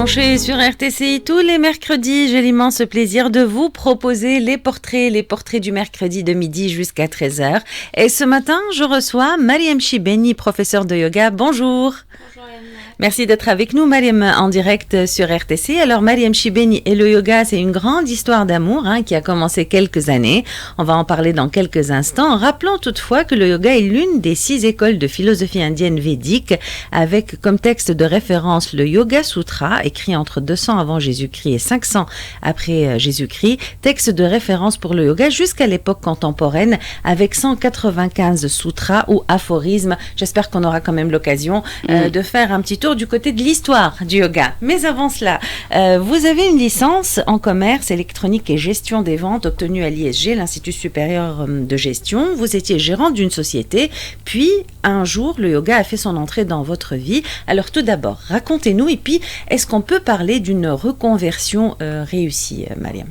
Branchés sur RTCI tous les mercredis, j'ai l'immense plaisir de vous proposer les portraits du mercredi de midi jusqu'à 13h. Et ce matin, je reçois Mariam Chibeni, professeure de yoga. Bonjour. Bonjour Emma. Merci d'être avec nous, Mariam, en direct sur RTC. Alors, Mariam Chibeni et le yoga, c'est une grande histoire d'amour qui a commencé quelques années. On va en parler dans quelques instants. Rappelons toutefois que le yoga est l'une des 6 écoles de philosophie indienne védique, avec comme texte de référence le Yoga Sutra, écrit entre 200 avant Jésus-Christ et 500 après Jésus-Christ, texte de référence pour le yoga jusqu'à l'époque contemporaine, avec 195 sutras ou aphorismes. J'espère qu'on aura quand même l'occasion de faire un petit tour du côté de l'histoire du yoga. Mais avant cela, vous avez une licence en commerce électronique et gestion des ventes obtenue à l'ISG, l'Institut supérieur de gestion. Vous étiez gérante d'une société, puis un jour, le yoga a fait son entrée dans votre vie. Alors tout d'abord, racontez-nous, et puis est-ce qu'on peut parler d'une reconversion réussie, Mariam?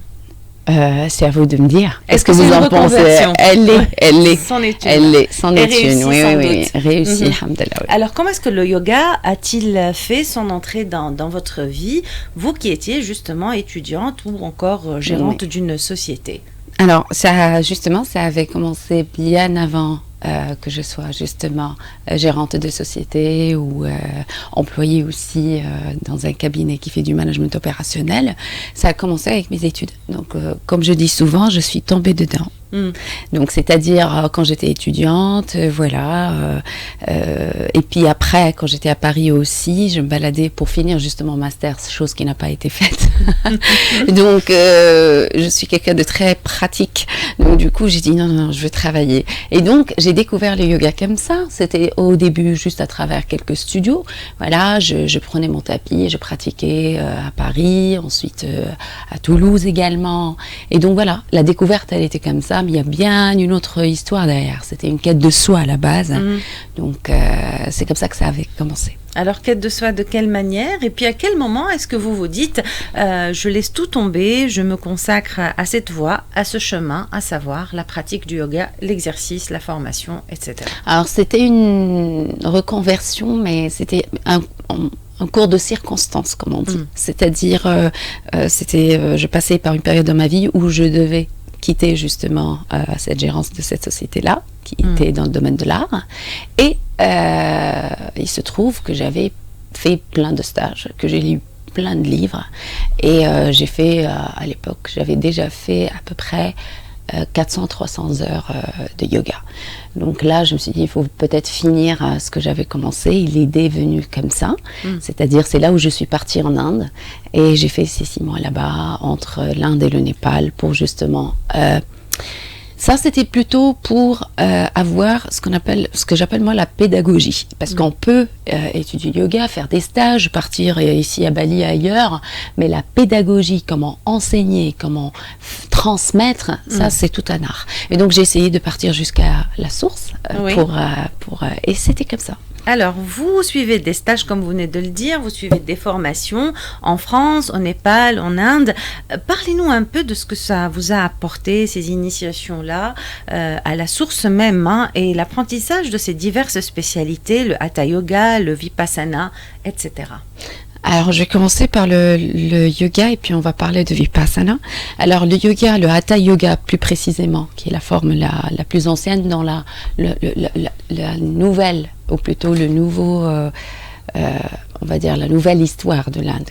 C'est à vous de me dire. Est-ce que vous en pensez? Elle est. C'en est une. Elle est. C'en est une. Oui. Réussi, alhamdoulilah. Alors, comment est-ce que le yoga a-t-il fait son entrée dans votre vie, vous qui étiez justement étudiante ou encore gérante d'une société? Alors, ça avait commencé bien avant que je sois justement gérante de société ou employée aussi dans un cabinet qui fait du management opérationnel. Ça a commencé avec mes études. Donc, comme je dis souvent, je suis tombée dedans. Donc, c'est-à-dire quand j'étais étudiante, et puis après, quand j'étais à Paris aussi, je me baladais pour finir justement master, chose qui n'a pas été faite. Donc, je suis quelqu'un de très pratique. Donc, du coup, j'ai dit non, je veux travailler. Et donc, j'ai découvert le yoga comme ça. C'était au début juste à travers quelques studios. Voilà, je prenais mon tapis, je pratiquais à Paris, ensuite à Toulouse également. Et donc, voilà, la découverte, elle était comme ça. Mais il y a bien une autre histoire derrière. C'était une quête de soi à la base. Donc, c'est comme ça que ça avait commencé. Alors, quête de soi, de quelle manière? Et puis, à quel moment est-ce que vous vous dites je laisse tout tomber, je me consacre à cette voie, à ce chemin, à savoir la pratique du yoga, l'exercice, la formation, etc. Alors, c'était une reconversion, mais c'était un cours de circonstances, comme on dit. C'est-à-dire, je passais par une période dans ma vie où je devais quitter justement cette gérance de cette société-là, qui était dans le domaine de l'art. Et il se trouve que j'avais fait plein de stages, que j'ai lu plein de livres. Et j'ai fait, à l'époque, j'avais déjà fait à peu près 400-300 heures de yoga. Donc là, je me suis dit, il faut peut-être finir ce que j'avais commencé. L'idée est venue comme ça. C'est-à-dire, c'est là où je suis partie en Inde. Et j'ai fait ces 6 mois là-bas, entre l'Inde et le Népal, pour justement... ça, c'était plutôt pour avoir ce que j'appelle moi la pédagogie. Parce qu'on peut étudier le yoga, faire des stages, partir ici à Bali, ailleurs, mais la pédagogie, comment enseigner, comment transmettre, ça, c'est tout un art. Et donc, j'ai essayé de partir jusqu'à la source et c'était comme ça. Alors, vous suivez des stages, comme vous venez de le dire, vous suivez des formations en France, au Népal, en Inde. Parlez-nous un peu de ce que ça vous a apporté, ces initiations-là, à la source même, et l'apprentissage de ces diverses spécialités, le Hatha Yoga, le Vipassana, etc. Alors, je vais commencer par le yoga et puis on va parler de Vipassana. Alors, le yoga, le Hatha Yoga plus précisément, qui est la forme la plus ancienne dans la nouvelle, ou plutôt le nouveau, on va dire la nouvelle histoire de l'Inde,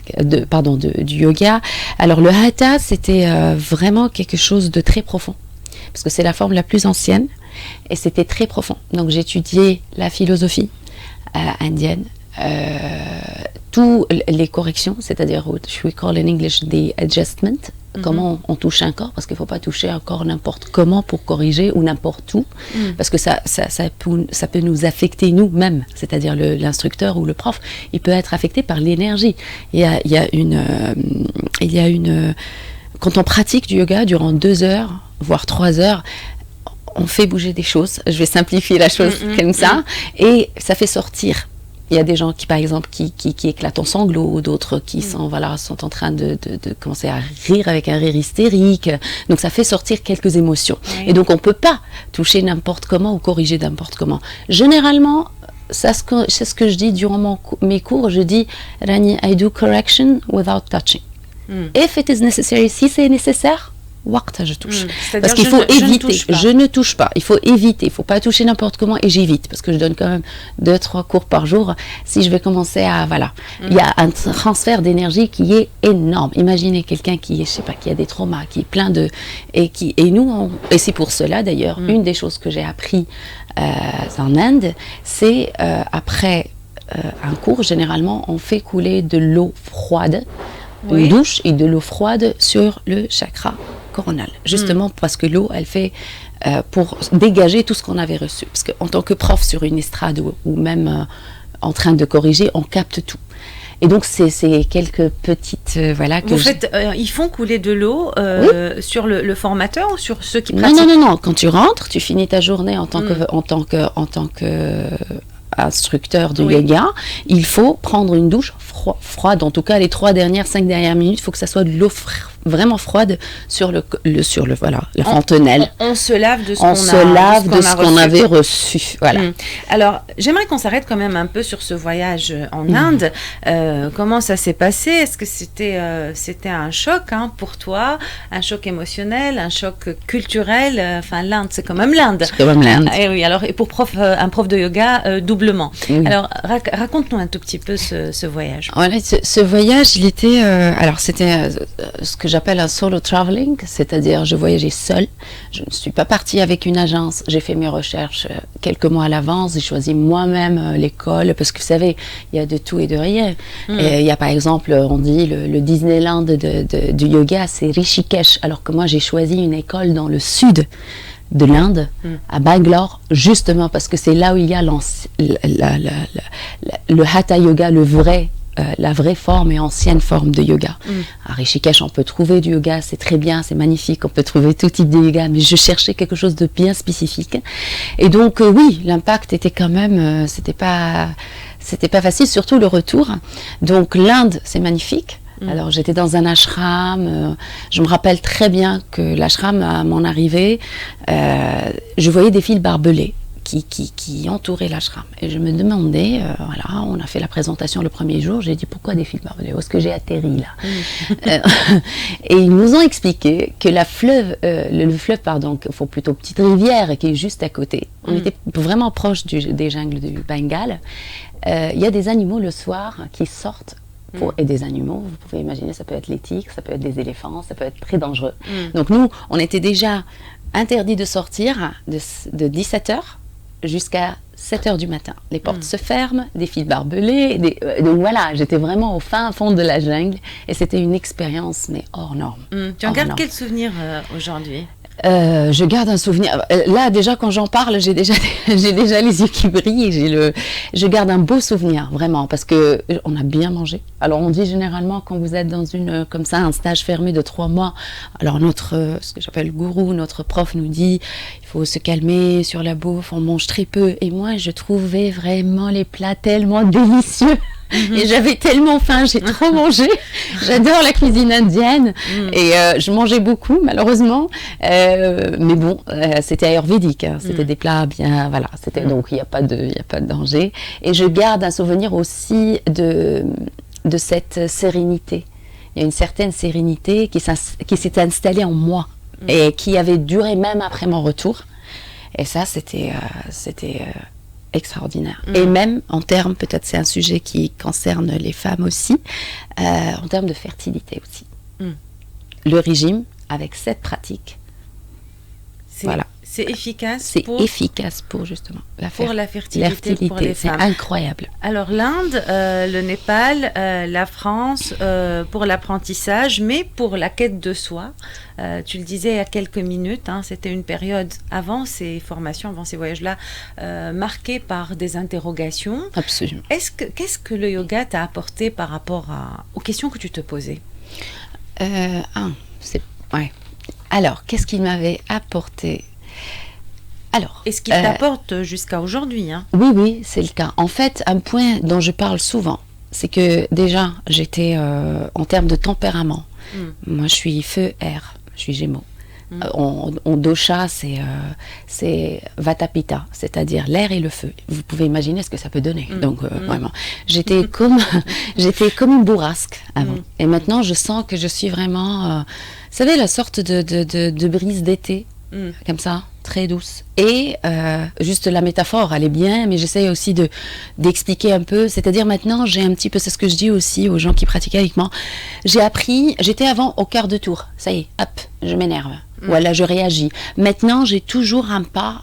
du yoga. Alors, le Hatha, c'était vraiment quelque chose de très profond, parce que c'est la forme la plus ancienne et c'était très profond. Donc, j'étudiais la philosophie indienne, tous les corrections, c'est-à-dire what we call in English the adjustment, comment on touche un corps, parce qu'il ne faut pas toucher un corps n'importe comment pour corriger ou n'importe où, parce que ça peut nous affecter nous-mêmes, c'est-à-dire l'instructeur ou le prof, il peut être affecté par l'énergie. Il y a une quand on pratique du yoga durant 2 heures, voire 3 heures, on fait bouger des choses. Je vais simplifier la chose comme ça, et ça fait sortir. Il y a des gens qui, par exemple, qui éclatent en sanglots, d'autres qui sont en train de commencer à rire avec un rire hystérique. Donc, ça fait sortir quelques émotions. Oui. Et donc, on ne peut pas toucher n'importe comment ou corriger n'importe comment. Généralement, c'est ce que je dis durant mes cours. Je dis, Rani, I do correction without touching. If it is necessary, si c'est nécessaire, waqta, je touche. Parce qu'il faut éviter. Je ne touche pas. Il faut éviter. Il ne faut pas toucher n'importe comment et j'évite. Parce que je donne quand même 2-3 cours par jour. Si je vais commencer à... Voilà. Il y a un transfert d'énergie qui est énorme. Imaginez quelqu'un qui est, je sais pas, qui a des traumas, qui est plein de... Et nous, et c'est pour cela d'ailleurs, une des choses que j'ai appris en Inde, c'est après un cours, généralement, on fait couler de l'eau froide, une douche et de l'eau froide sur le chakra coronal. Justement parce que l'eau, elle fait pour dégager tout ce qu'on avait reçu. Parce qu'en tant que prof sur une estrade ou même en train de corriger, on capte tout. Et donc, c'est quelques petites... voilà. Que ils font couler de l'eau sur le formateur ou sur ceux qui pratiquent? Non. Quand tu rentres, tu finis ta journée en tant que instructeur de yoga, il faut prendre une douche froide. En tout cas, les 5 dernières minutes, il faut que ça soit de l'eau vraiment froide sur la fontanelle. On se lave de ce qu'on avait reçu. Voilà. Alors, j'aimerais qu'on s'arrête quand même un peu sur ce voyage en Inde. Comment ça s'est passé? Est-ce que c'était un choc pour toi, un choc émotionnel, un choc culturel? Enfin, l'Inde, c'est quand même l'Inde. C'est quand même l'Inde. Et oui. Alors, et pour un prof de yoga, doublement. Oui. Alors, raconte-nous un tout petit peu ce voyage. Voilà, ce voyage, il était... c'était ce que j'appelle un solo traveling, c'est-à-dire je voyageais seule. Je ne suis pas partie avec une agence. J'ai fait mes recherches quelques mois à l'avance. J'ai choisi moi-même l'école parce que vous savez, il y a de tout et de rien. Et il y a par exemple, on dit le Disneyland du yoga, c'est Rishikesh, alors que moi j'ai choisi une école dans le sud de l'Inde, à Bangalore, justement parce que c'est là où il y a le Hatha Yoga, la vraie forme et ancienne forme de yoga. À Rishikesh, on peut trouver du yoga, c'est très bien, c'est magnifique, on peut trouver tout type de yoga, mais je cherchais quelque chose de bien spécifique. Et donc, oui, l'impact était quand même, c'était pas facile, surtout le retour. Donc, l'Inde, c'est magnifique. Alors, j'étais dans un ashram. Je me rappelle très bien que l'ashram, à mon arrivée, je voyais des fils barbelés qui entouraient l'ashram. Et je me demandais, voilà, on a fait la présentation le premier jour, j'ai dit pourquoi des fils barbelés? Où est-ce que j'ai atterri là? Et ils nous ont expliqué que le fleuve, faut plutôt petite rivière qui est juste à côté. On était vraiment proche des jungles du Bengale. Il y a des animaux le soir qui sortent. Et des animaux, vous pouvez imaginer, ça peut être les tigres, ça peut être des éléphants, ça peut être très dangereux. Donc nous, on était déjà interdit de sortir de 17h jusqu'à 7h du matin. Les portes se ferment, des fils barbelés, donc voilà, j'étais vraiment au fin fond de la jungle et c'était une expérience, mais hors norme. Tu en gardes quel souvenir aujourd'hui? Je garde un souvenir. Là, déjà, quand j'en parle, j'ai déjà les yeux qui brillent. Je garde un beau souvenir, vraiment, parce que on a bien mangé. Alors, on dit généralement quand vous êtes dans comme ça, un stage fermé de 3 mois. Alors, ce que j'appelle gourou, notre prof nous dit, il faut se calmer sur la bouffe, on mange très peu. Et moi, je trouvais vraiment les plats tellement délicieux. Et j'avais tellement faim, j'ai trop mangé. J'adore la cuisine indienne et je mangeais beaucoup malheureusement. Mais bon, c'était ayurvédique, c'était des plats bien, voilà. Donc il n'y a pas de danger. Et je garde un souvenir aussi de cette sérénité. Il y a une certaine sérénité qui s'est installée en moi et qui avait duré même après mon retour. Et ça, c'était extraordinaire. Et même en termes, peut-être c'est un sujet qui concerne les femmes aussi, en termes de fertilité aussi. Le régime, avec cette pratique, voilà. C'est efficace. C'est efficace pour justement la fertilité pour les femmes. C'est incroyable. Alors l'Inde, le Népal, la France pour l'apprentissage, mais pour la quête de soi. Tu le disais il y a quelques minutes, c'était une période avant ces formations, avant ces voyages-là, marquée par des interrogations. Absolument. Qu'est-ce que le yoga t'a apporté par rapport aux questions que tu te posais? Ouais. Alors, qu'est-ce qu'il m'avait apporté? Alors, et ce qu'il t'apporte jusqu'à aujourd'hui. Oui, c'est le cas. En fait, un point dont je parle souvent, c'est que déjà, j'étais en termes de tempérament. Moi, je suis feu, air, je suis Gémeaux. En dosha, c'est Vata-Pitta, c'est-à-dire l'air et le feu. Vous pouvez imaginer ce que ça peut donner. Donc, vraiment, j'étais comme une bourrasque avant. Et maintenant, je sens que je suis vraiment, vous savez, la sorte de brise d'été, comme ça, très douce. Et juste la métaphore, elle est bien, mais j'essaye aussi d'expliquer un peu. C'est-à-dire maintenant, j'ai un petit peu, c'est ce que je dis aussi aux gens qui pratiquent avec moi. J'ai appris, j'étais avant au quart de tour. Ça y est, hop, je m'énerve. Voilà, je réagis. Maintenant, j'ai toujours un pas.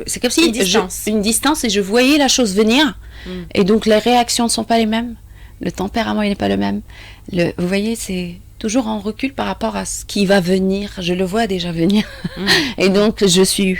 C'est comme si une distance et je voyais la chose venir. Et donc les réactions ne sont pas les mêmes. Le tempérament, il n'est pas le même. Vous voyez, c'est toujours en recul par rapport à ce qui va venir. Je le vois déjà venir. Et donc, je suis...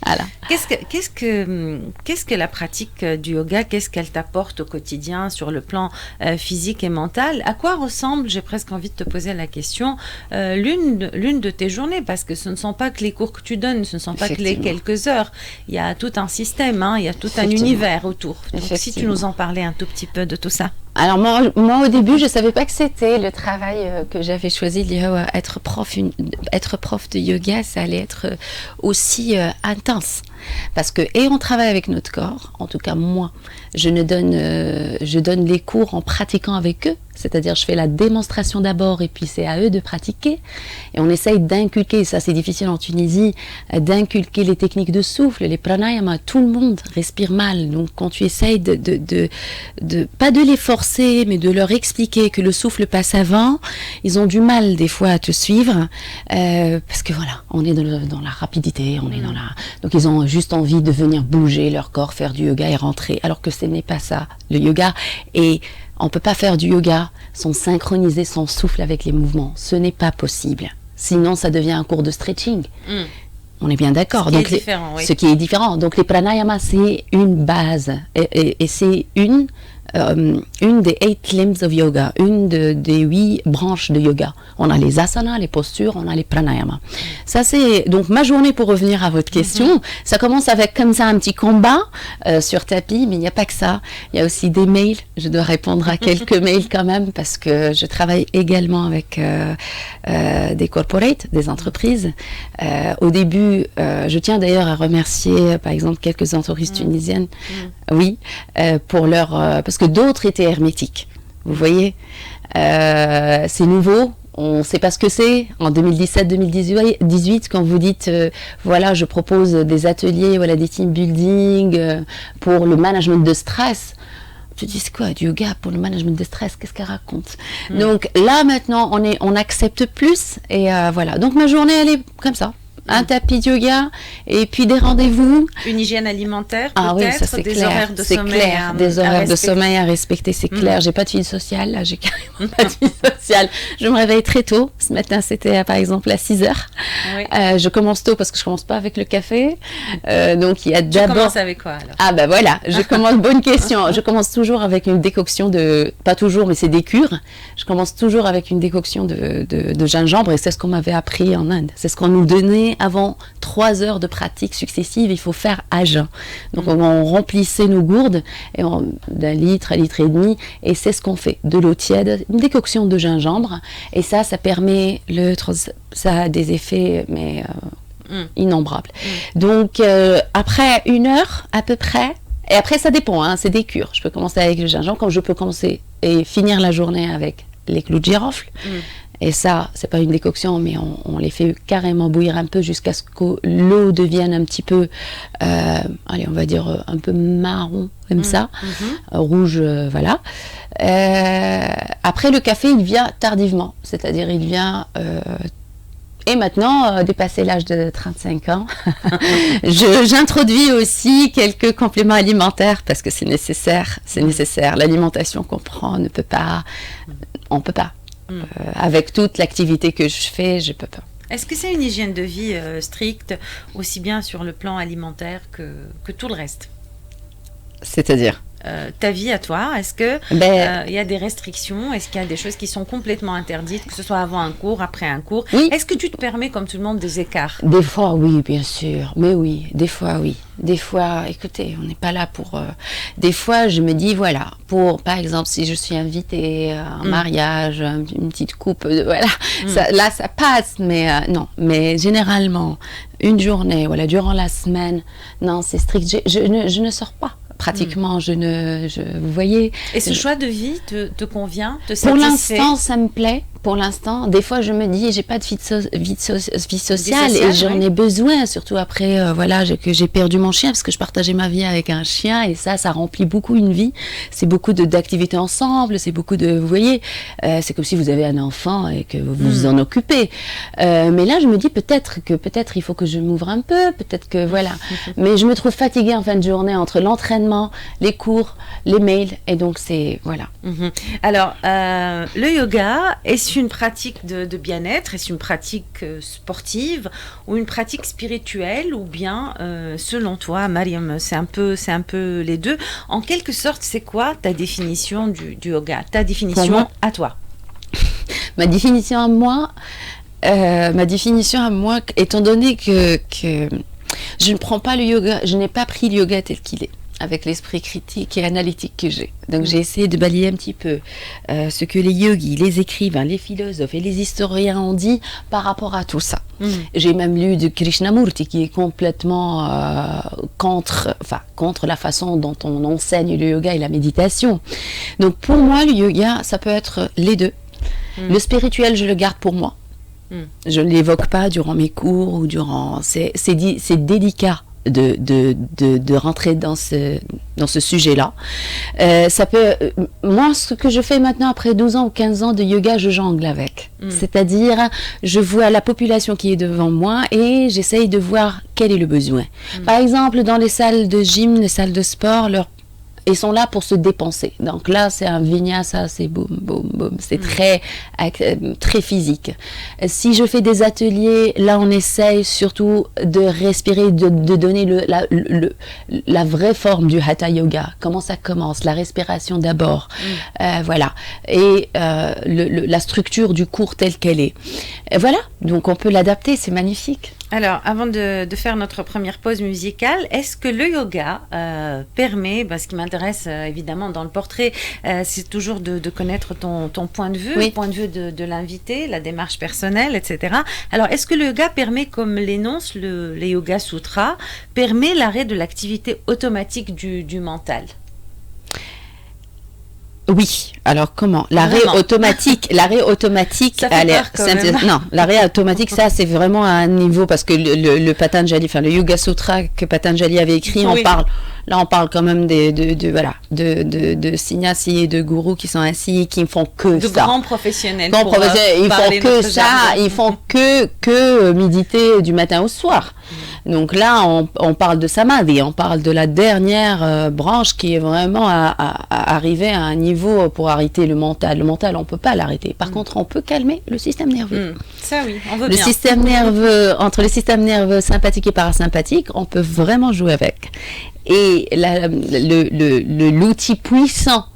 Voilà. Qu'est-ce que la pratique du yoga, qu'est-ce qu'elle t'apporte au quotidien sur le plan physique et mental? À quoi ressemble, j'ai presque envie de te poser la question, l'une de tes journées? Parce que ce ne sont pas que les cours que tu donnes, ce ne sont pas que les quelques heures. Il y a tout un système, il y a tout un univers autour. Donc si tu nous en parlais un tout petit peu de tout ça. Alors moi au début, je ne savais pas que c'était le travail que j'avais choisi, être prof de yoga, ça allait être aussi intense. Parce que, et on travaille avec notre corps, en tout cas moi, je donne les cours en pratiquant avec eux, c'est-à-dire je fais la démonstration d'abord et puis c'est à eux de pratiquer. Et on essaye d'inculquer, ça c'est difficile en Tunisie, d'inculquer les techniques de souffle, les pranayama, tout le monde respire mal. Donc quand tu essayes pas de les forcer, mais de leur expliquer que le souffle passe avant, ils ont du mal des fois à te suivre, parce que voilà, on est dans la rapidité, on est dans la... Donc ils ont juste envie de venir bouger leur corps, faire du yoga et rentrer, alors que ce n'est pas ça, le yoga. Et on ne peut pas faire du yoga sans synchroniser son souffle avec les mouvements. Ce n'est pas possible. Sinon, ça devient un cours de stretching. On est bien d'accord. Ce qui est différent. Donc, les pranayamas, c'est une base. Et c'est une des 8 limbs of yoga, des 8 branches de yoga. On a les asanas, les postures, on a les pranayamas. Ça, c'est donc ma journée, pour revenir à votre question. Ça commence avec comme ça un petit combat sur tapis, mais il n'y a pas que ça. Il y a aussi des mails. Je dois répondre à quelques mails quand même parce que je travaille également avec des corporates, des entreprises. Au début, je tiens d'ailleurs à remercier par exemple quelques entreprises tunisiennes, oui, pour leur... parce que d'autres étaient hermétiques. Vous voyez, c'est nouveau. On ne sait pas ce que c'est. En 2017-2018, quand vous dites, voilà, je propose des ateliers, voilà, des team building pour le management de stress. Tu dis, c'est quoi, du yoga pour le management de stress? Qu'est-ce qu'elle raconte? Donc là, maintenant, on accepte plus. Et voilà. Donc ma journée, elle est comme ça. Un tapis de yoga et puis des rendez-vous. Une hygiène alimentaire, peut-être, oui, ça, c'est des clair. horaires de c'est sommeil. Clair. Des horaires de sommeil à respecter, c'est clair. J'ai pas de vie sociale, là, j'ai carrément pas de vie sociale. Je me réveille très tôt. Ce matin, c'était par exemple à 6 heures. Oui. Je commence tôt parce que je commence pas avec le café. Donc il y a d'abord. Tu commences avec quoi alors? Ah ben voilà, je commence, bonne question. Je commence toujours avec une décoction pas toujours, mais c'est des cures. Je commence toujours avec une décoction de gingembre et c'est ce qu'on m'avait appris en Inde. C'est ce qu'on nous donnait avant 3 heures de pratique successive. Il faut faire à jeun. Donc on remplissait nos gourdes d'un litre à litre et demi et c'est ce qu'on fait. De l'eau tiède, une décoction de gingembre et ça permet ça a des effets mais innombrables. Donc après 1 heure à peu près. Et après, ça dépend, c'est des cures. Je peux commencer avec le gingembre, comme je peux commencer et finir la journée avec les clous de girofle. Et ça, c'est pas une décoction, mais on les fait carrément bouillir un peu jusqu'à ce que l'eau devienne un petit peu, allez, on va dire un peu marron, comme ça, rouge, voilà. Après, le café, il vient tardivement, c'est-à-dire il vient... Et maintenant, dépassé l'âge de 35 ans, j'introduis aussi quelques compléments alimentaires parce que c'est nécessaire. L'alimentation qu'on prend on peut pas. Avec toute l'activité que je fais, je peux pas. Est-ce que c'est une hygiène de vie stricte, aussi bien sur le plan alimentaire que tout le reste? C'est-à-dire? ta vie à toi? Est-ce que il y a des restrictions? Est-ce qu'il y a des choses qui sont complètement interdites, que ce soit avant un cours, après un cours? Oui. Est-ce que tu te permets, comme tout le monde, des écarts? Des fois, oui, bien sûr. Mais oui, des fois, oui. Des fois, écoutez, on n'est pas là pour... Des fois, je me dis, voilà, par exemple, si je suis invitée à un mariage, une petite coupe, voilà, là, ça passe. Mais non, mais généralement, une journée, voilà, durant la semaine, non, c'est strict. Je ne sors pas. Pratiquement, vous voyez. Et ce choix de vie te convient, te satisfait? Pour l'instant, ça me plaît. Pour l'instant, des fois, je me dis, j'ai pas de vie sociale et j'en ai besoin, surtout après, voilà, que j'ai perdu mon chien parce que je partageais ma vie avec un chien et ça remplit beaucoup une vie. C'est beaucoup d'activités ensemble, c'est beaucoup de, vous voyez, c'est comme si vous avez un enfant et que vous vous en occupez. Mais là, je me dis peut-être il faut que je m'ouvre un peu, peut-être que voilà. Mais je me trouve fatiguée en fin de journée entre l'entraînement, les cours, les mails et donc c'est voilà. Alors, le yoga est une pratique de bien-être? Est-ce une pratique sportive ou une pratique spirituelle? Ou bien, selon toi, Mariam, c'est un peu les deux. En quelque sorte, c'est quoi ta définition du yoga? Ta définition à toi? Ma définition à moi, étant donné que je ne prends pas le yoga, je n'ai pas pris le yoga tel qu'il est, avec l'esprit critique et analytique que j'ai. Donc j'ai essayé de balayer un petit peu ce que les yogis, les écrivains, les philosophes et les historiens ont dit par rapport à tout ça. J'ai même lu de Krishnamurti qui est complètement contre la façon dont on enseigne le yoga et la méditation. Donc pour moi, le yoga, ça peut être les deux. Le spirituel, je le garde pour moi. Je ne l'évoque pas durant mes cours ou durant... C'est délicat de rentrer dans ce sujet-là. Ça peut... Moi, ce que je fais maintenant, après 12 ans ou 15 ans de yoga, je jongle avec. C'est-à-dire, je vois la population qui est devant moi et j'essaye de voir quel est le besoin. Par exemple, dans les salles de gym, les salles de sport, ils sont là pour se dépenser. Donc là, c'est un vinyasa, c'est boum, boum, boum. C'est très physique. Si je fais des ateliers, là, on essaye surtout de respirer, de donner la vraie forme du Hatha Yoga. Comment ça commence? La respiration d'abord. Voilà. Et la structure du cours telle qu'elle est. Et voilà. Donc, on peut l'adapter. C'est magnifique. Alors, avant de faire notre première pause musicale, est-ce que le yoga permet, ce qui m'intéresse évidemment dans le portrait, c'est toujours de connaître ton point de vue, le point de vue de l'invité, la démarche personnelle, etc. Alors, est-ce que le yoga permet, comme l'énonce les Yoga Sutras, permet l'arrêt de l'activité automatique du mental? Oui. Alors comment? L'arrêt automatique, l'arrêt automatique, ça c'est vraiment à un niveau parce que le Patanjali, enfin le Yoga Sutra que Patanjali avait écrit, on parle quand même de sannyasi et de gourous qui sont assis, qui ne font que ça. De grands professionnels. Ils font que méditer du matin au soir. Donc là, on parle de samadhi, on parle de la dernière branche qui est vraiment à arriver à un niveau pour arrêter le mental. Le mental, on ne peut pas l'arrêter. Par contre, on peut calmer le système nerveux. Ça oui, on veut bien. Système nerveux, entre le système nerveux sympathique et parasympathique, on peut vraiment jouer avec. Et l'outil puissant,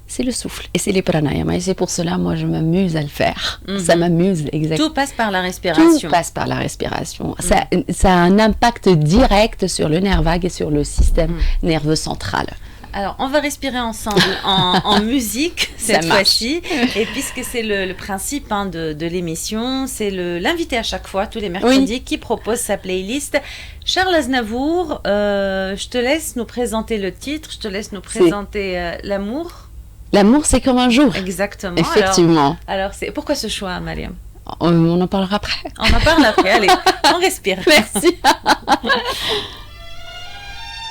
c'est le souffle et c'est les pranayama. Et c'est pour cela, moi, je m'amuse à le faire. Ça m'amuse, exactement. Tout passe par la respiration. Tout passe par la respiration. Ça a un impact direct sur le nerf vague et sur le système nerveux central. Alors, on va respirer ensemble en musique cette fois-ci. Et puisque c'est le principe de l'émission, c'est l'invité à chaque fois, tous les mercredis, qui propose sa playlist. Charles Aznavour, je te laisse nous présenter le titre, je te laisse nous présenter L'amour. L'amour, c'est comme un jour. Exactement. Effectivement. Alors pourquoi ce choix, Mariam? On en parlera après. On en parle après, allez, on respire. Merci.